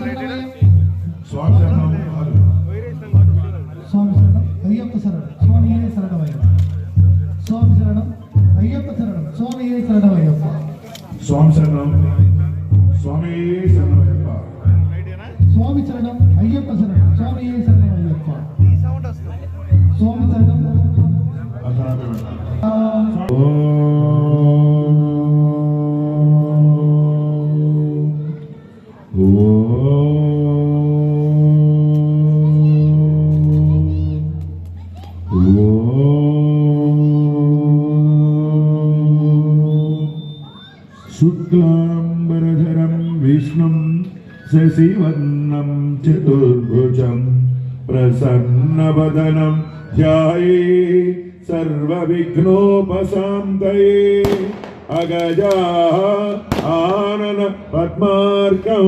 స్వామి శరణం అయ్యప్ప శరణం స్వామియే శరణమయ్యప్ప స్వామి శరణం అయ్యప్ప శరణం స్వామియే శరణమయ్యప్ప స్వామి శరణం స్వామియే శరణమయ్యప్ప స్వామి శరణం అయ్యప్ప శరణం స్వామియే శరణమయ్యప్ప స్వామి శరణం శుక్లాంబరధరం విష్ణుం శశివర్ణం చతుర్భుజం ప్రసన్నవదనం ధ్యాయే సర్వవిఘ్నోపశాంతయే అగజా ఆనన పద్మార్కం